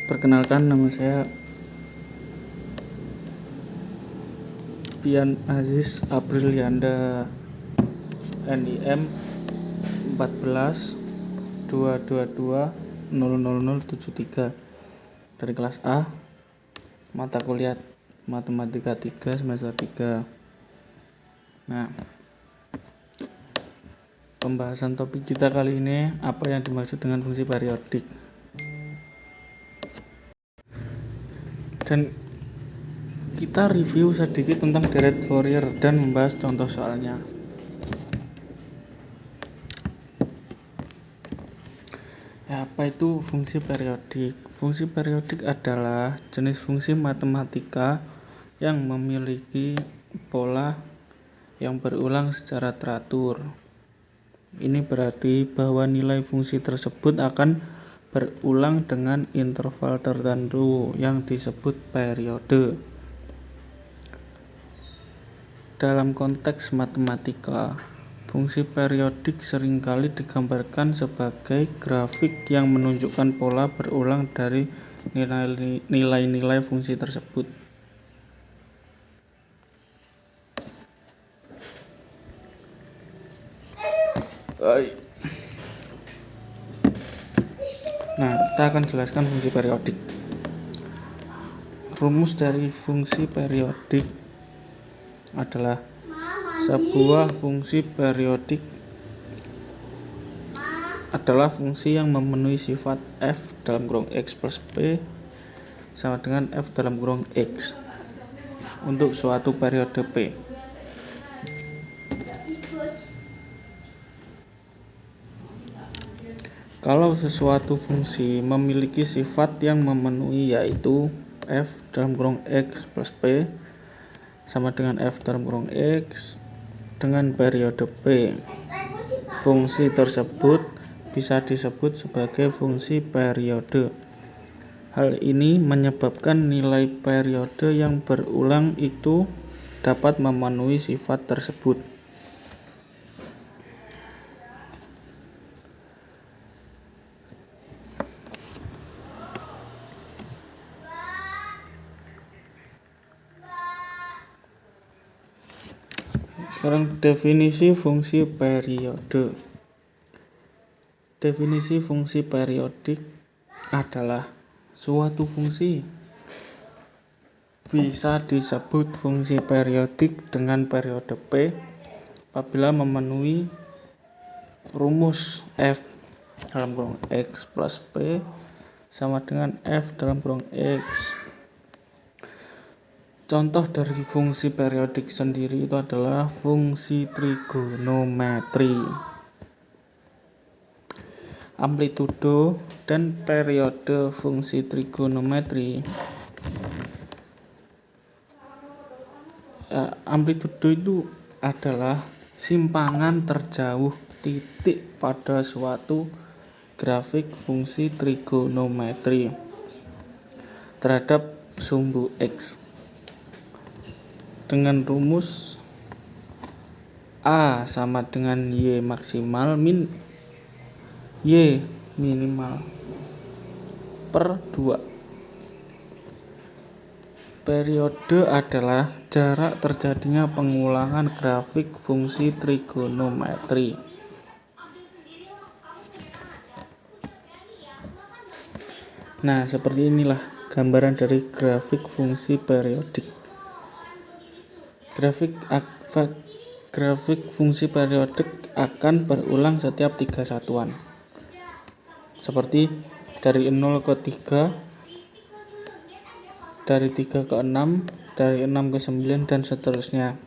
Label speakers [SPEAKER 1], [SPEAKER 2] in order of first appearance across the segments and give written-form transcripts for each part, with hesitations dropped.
[SPEAKER 1] Perkenalkan, nama saya Pian Aziz Aprilianda, NIM 14 222 00073 dari kelas A, mata kuliah Matematika 3 semester 3. Nah, pembahasan topik kita kali ini, apa yang dimaksud dengan fungsi periodik. Dan kita review sedikit tentang deret Fourier dan membahas contoh soalnya. Ya, apa itu fungsi periodik? Fungsi periodik adalah jenis fungsi matematika yang memiliki pola yang berulang secara teratur. Ini berarti bahwa nilai fungsi tersebut akan berulang dengan interval tertentu yang disebut periode. Dalam konteks matematika, fungsi periodik seringkali digambarkan sebagai grafik yang menunjukkan pola berulang dari nilai-nilai fungsi tersebut. Nah, kita akan jelaskan fungsi periodik. Rumus dari fungsi periodik adalah sebuah fungsi periodik adalah fungsi yang memenuhi sifat f dalam kurung x plus p sama dengan f dalam kurung x untuk suatu periode p. Kalau sesuatu fungsi memiliki sifat yang memenuhi, yaitu f dalam kurung x plus p sama dengan f dalam kurung x dengan periode p, fungsi tersebut bisa disebut sebagai fungsi periode. Hal ini menyebabkan nilai periode yang berulang itu dapat memenuhi sifat tersebut. Sekarang definisi fungsi periode. Definisi fungsi periodik adalah suatu fungsi bisa disebut fungsi periodik dengan periode P apabila memenuhi rumus f dalam kurung x plus p sama dengan f dalam kurung x. Contoh dari fungsi periodik sendiri itu adalah fungsi trigonometri. Amplitudo dan periode fungsi trigonometri. Amplitudo itu adalah simpangan terjauh titik pada suatu grafik fungsi trigonometri terhadap sumbu x dengan rumus A sama dengan Y maksimal min Y minimal per 2. Periode adalah jarak terjadinya pengulangan grafik fungsi trigonometri. Nah, seperti inilah gambaran dari grafik fungsi periodik. Grafik fungsi periodik akan berulang setiap 3 satuan. Seperti dari 0 ke 3, dari 3 ke 6, dari 6 ke 9, dan seterusnya.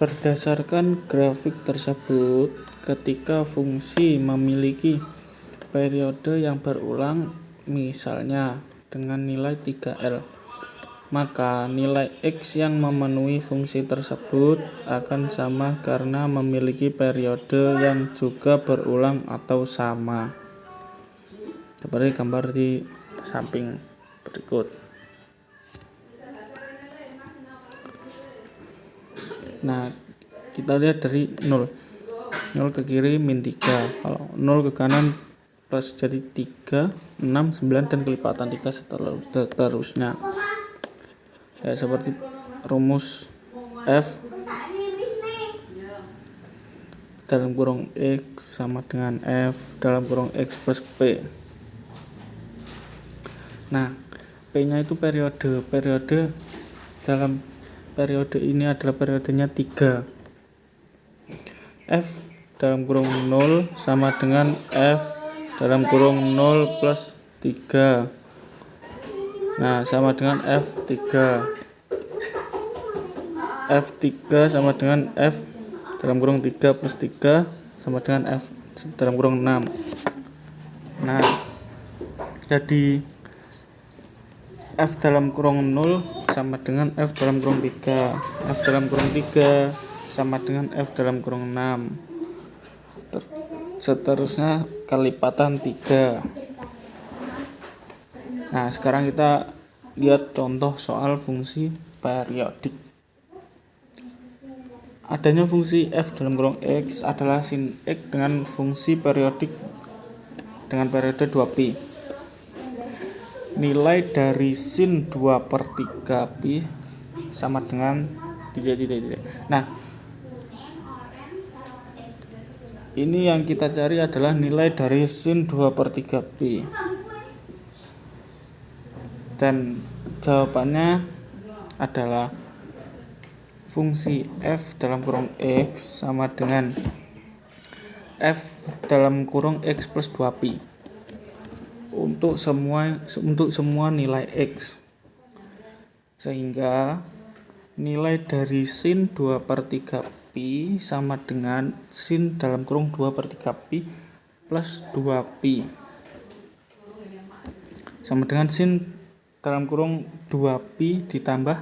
[SPEAKER 1] Berdasarkan grafik tersebut, ketika fungsi memiliki periode yang berulang, misalnya dengan nilai 3L, maka nilai X yang memenuhi fungsi tersebut akan sama karena memiliki periode yang juga berulang atau sama. Seperti gambar di samping berikut. Nah, kita lihat dari 0 ke kiri min 3, kalau 0 ke kanan plus, jadi 3, 6, 9 dan kelipatan 3 seterusnya. Ya, seperti rumus F dalam kurung X sama dengan F dalam kurung X plus P. Nah, P nya itu periode dalam periode ini adalah periodenya 3. F dalam kurung 0 sama dengan F dalam kurung 0 plus 3. Nah, sama dengan F3. F3 sama dengan F dalam kurung 3 plus 3 sama dengan F dalam kurung 6. Nah, jadi F dalam kurung 0 sama dengan F dalam kurung 3. F dalam kurung 3 sama dengan F dalam kurung 6. Seterusnya kelipatan 3. Nah, sekarang kita lihat contoh soal fungsi periodik. Adanya fungsi f dalam kurung x adalah sin x dengan fungsi periodik dengan periode 2pi. Nilai dari sin 2 per 3pi sama dengan titik. Nah, ini yang kita cari adalah nilai dari sin 2 per 3pi. Dan jawabannya adalah fungsi f dalam kurung x sama dengan f dalam kurung x plus 2pi untuk semua nilai x, sehingga nilai dari sin 2 per 3pi sama dengan sin dalam kurung 2 per 3pi plus 2pi sama dengan sin dalam kurung 2pi ditambah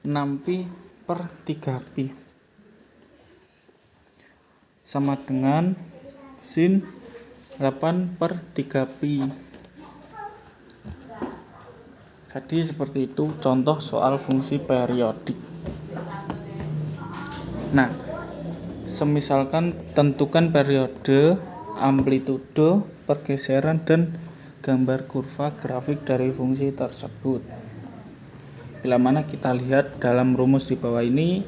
[SPEAKER 1] 6pi per 3pi sama dengan sin 8 per 3pi. Jadi seperti itu contoh soal fungsi periodik. Nah, semisalkan tentukan periode, amplitudo, pergeseran, dan gambar kurva grafik dari fungsi tersebut. Bila mana kita lihat dalam rumus di bawah ini,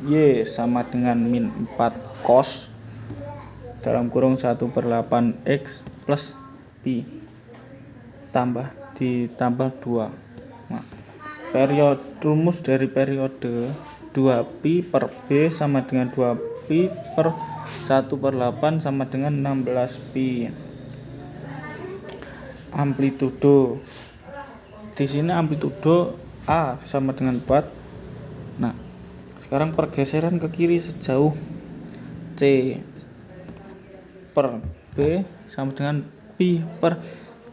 [SPEAKER 1] Y sama dengan min 4 cos dalam kurung 1/8 X plus Pi ditambah 2. Nah, rumus dari periode 2pi per B sama dengan 2pi per 1/8 sama dengan 16pi. Amplitudo. Di sini amplitudo A sama dengan 4. Nah, sekarang pergeseran ke kiri sejauh C per B sama dengan pi per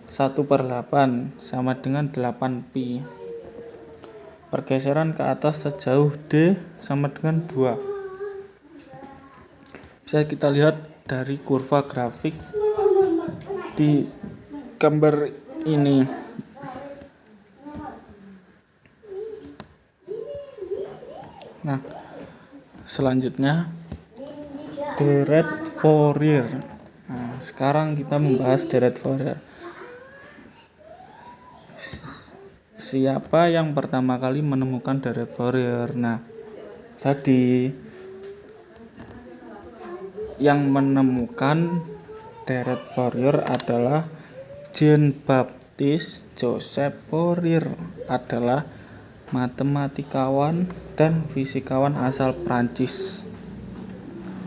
[SPEAKER 1] 1/8 sama dengan 8pi. Pergeseran ke atas sejauh D sama dengan 2. Bisa kita lihat dari kurva grafik di gambar ini. Nah, selanjutnya deret Fourier. Nah, sekarang kita membahas deret Fourier. Siapa yang pertama kali menemukan deret Fourier? Nah, jadi yang menemukan deret Fourier adalah Jean-Baptiste Joseph Fourier, adalah matematikawan dan fisikawan asal Prancis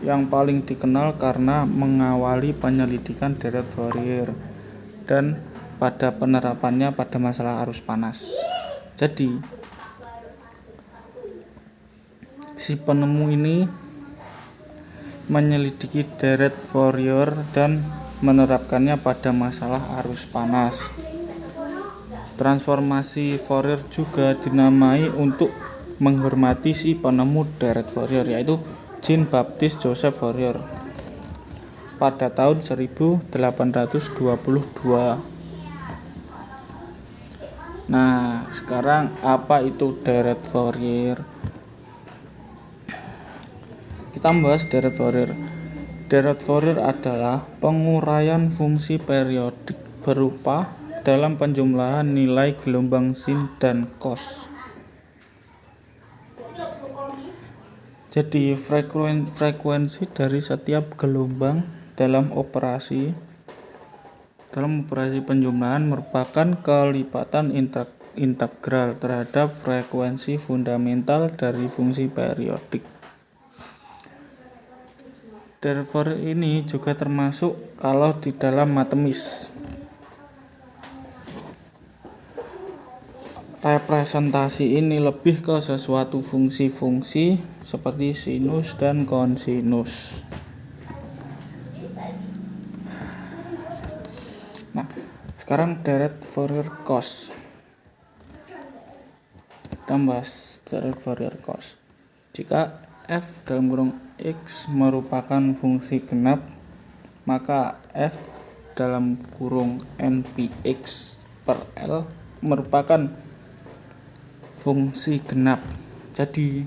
[SPEAKER 1] yang paling dikenal karena mengawali penyelidikan deret Fourier dan pada penerapannya pada masalah arus panas. Jadi, si penemu ini menyelidiki deret Fourier dan menerapkannya pada masalah arus panas. Transformasi Fourier juga dinamai untuk menghormati si penemu deret Fourier, yaitu Jean-Baptiste Joseph Fourier pada tahun 1822. Nah, sekarang apa itu deret Fourier? Kita bahas Deret Fourier. Deret Fourier adalah penguraian fungsi periodik berupa dalam penjumlahan nilai gelombang sin dan cos. Jadi frekuensi dari setiap gelombang dalam operasi penjumlahan merupakan kelipatan integral terhadap frekuensi fundamental dari fungsi periodik. Deret Fourier ini juga termasuk kalau di dalam matematis. Representasi ini lebih ke sesuatu fungsi-fungsi seperti sinus dan kosinus. Nah, sekarang Deret Fourier cos. Kita bahas Deret Fourier cos. Jika f dalam kurung x merupakan fungsi genap, maka f dalam kurung npx per L merupakan fungsi genap. Jadi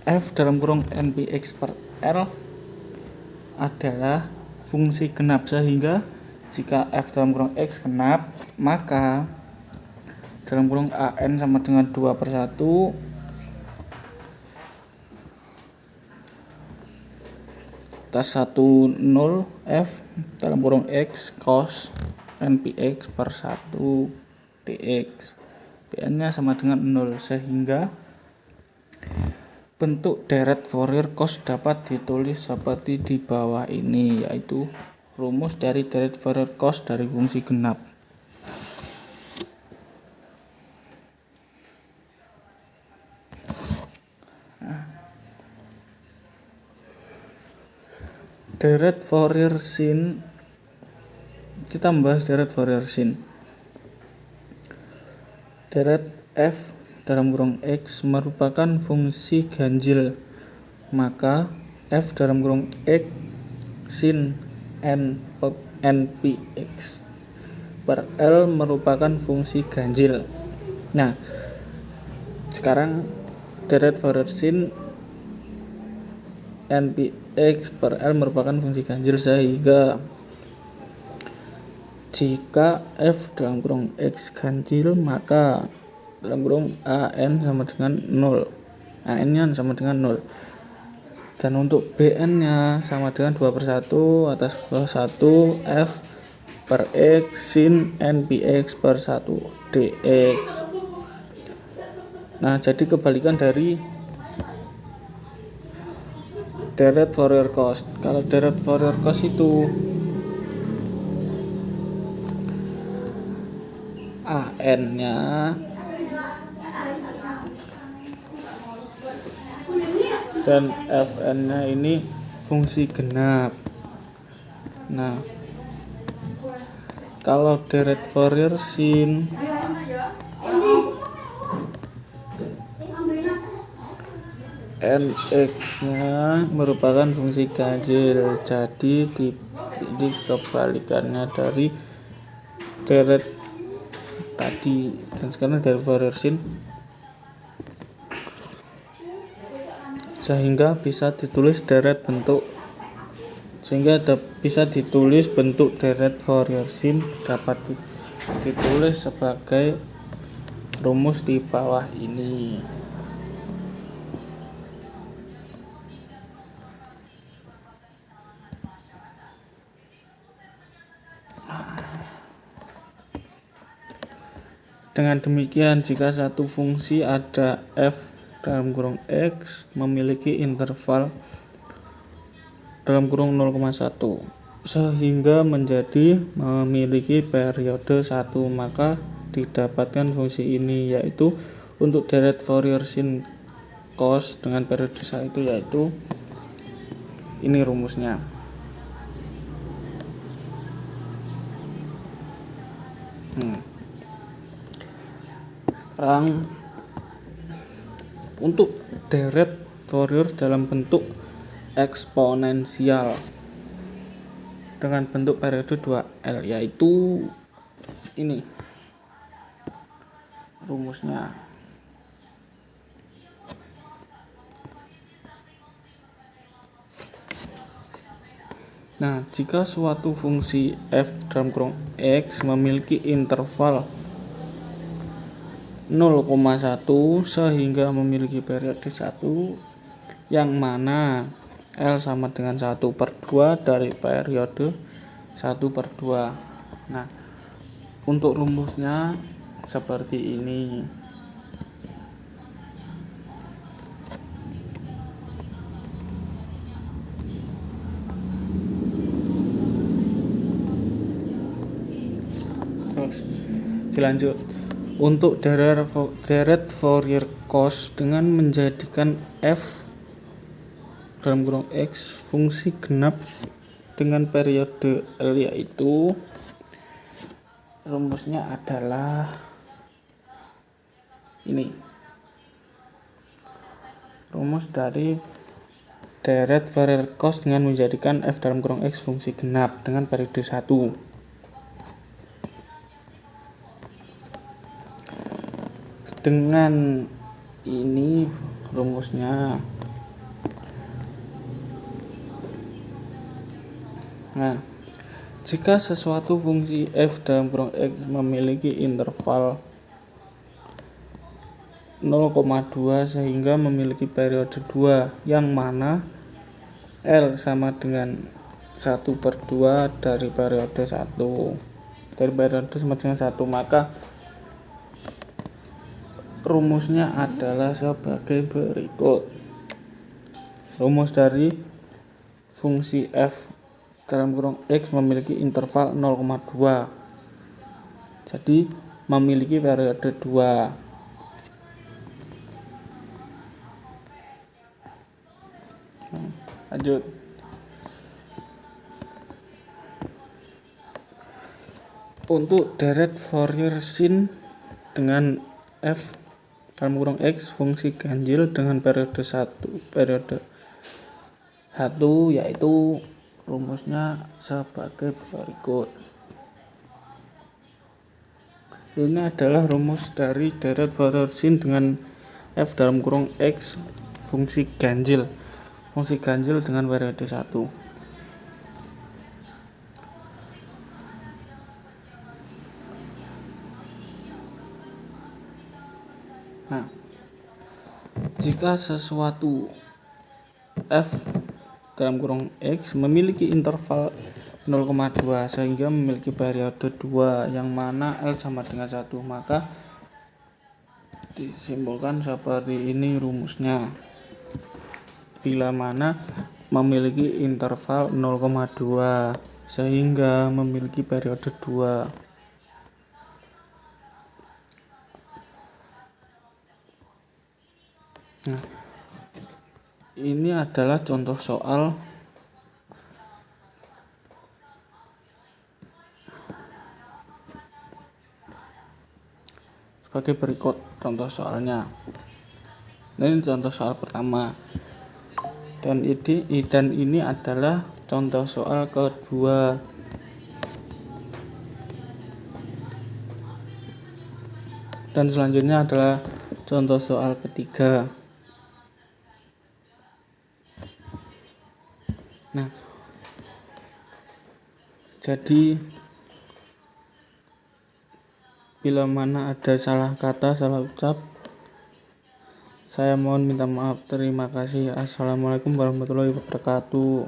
[SPEAKER 1] f dalam kurung npx per L adalah fungsi genap, sehingga jika f dalam kurung x genap, maka dalam kurung an sama dengan 2/1 atas 1 0 f dalam kurung x cos npx per 1 dx. Pn nya sama dengan 0, sehingga bentuk Deret Fourier cos dapat ditulis seperti di bawah ini, yaitu rumus dari Deret Fourier cos dari fungsi genap. Deret Fourier sin. Kita membahas Deret Fourier sin. Deret f dalam kurung x merupakan fungsi ganjil, maka f dalam kurung x sin npx per L merupakan fungsi ganjil. Nah, sekarang Deret Fourier sin npx per L merupakan fungsi ganjil, sehingga jika f dalam kurung x ganjil, maka dalam kurung an sama dengan 0, an nya sama dengan 0, dan untuk bn nya sama dengan 2/1 atas 1 f per x sin npx per 1 dx. Nah, jadi kebalikan dari Deret Fourier cos. Kalau Deret Fourier cos itu an nya dan fn nya ini fungsi genap. Nah, kalau Deret Fourier sin nx nya merupakan fungsi ganjil, jadi ini kebalikannya dari Deret tadi. Dan sekarang Deret Fourier sin, sehingga bisa ditulis bentuk Deret Fourier sin dapat ditulis sebagai rumus di bawah ini. Dengan demikian, jika satu fungsi ada f dalam kurung x memiliki interval dalam kurung 0,1 sehingga menjadi memiliki periode 1, maka didapatkan fungsi ini, yaitu untuk Deret Fourier sin cos dengan periode 1, yaitu ini rumusnya. Sekarang untuk Deret Fourier dalam bentuk eksponensial dengan bentuk periode 2L, yaitu ini rumusnya. Nah, jika suatu fungsi f dalam kurung x memiliki interval 0,1 sehingga memiliki periode 1 yang mana L sama dengan 1/2 dari periode 1/2. Nah, untuk rumusnya seperti ini. Terus dilanjut. Untuk deret Fourier cos dengan menjadikan f dalam kurung x fungsi genap dengan periode L, yaitu rumusnya adalah ini. Rumus dari deret Fourier cos dengan menjadikan f dalam kurung x fungsi genap dengan periode 1. Dengan ini rumusnya. Nah, jika sesuatu fungsi f dalam kurung x memiliki interval 0,2 sehingga memiliki periode 2 yang mana L sama dengan 1/2 dari periode 1 sama dengan 1, maka rumusnya adalah sebagai berikut. Rumus dari fungsi f dalam kurung x memiliki interval 0,2, jadi memiliki periode 2. Lanjut. Untuk deret Fourier sin dengan f dalam kurung x fungsi ganjil dengan periode 1, yaitu rumusnya sebagai berikut. Ini adalah rumus dari deret Fourier sin dengan f dalam kurung x fungsi ganjil dengan periode 1. Nah, jika sesuatu f dalam kurung x memiliki interval 0,2 sehingga memiliki periode 2 yang mana L sama dengan 1, maka disimpulkan seperti ini rumusnya. Bila mana memiliki interval 0,2 sehingga memiliki periode 2. Nah, ini adalah contoh soal sebagai berikut contoh soalnya. Nah, ini contoh soal pertama. Dan ini adalah contoh soal kedua. Dan selanjutnya adalah contoh soal ketiga. Nah, jadi bila mana ada salah kata, salah ucap, saya mohon minta maaf. Terima kasih. Assalamualaikum warahmatullahi wabarakatuh.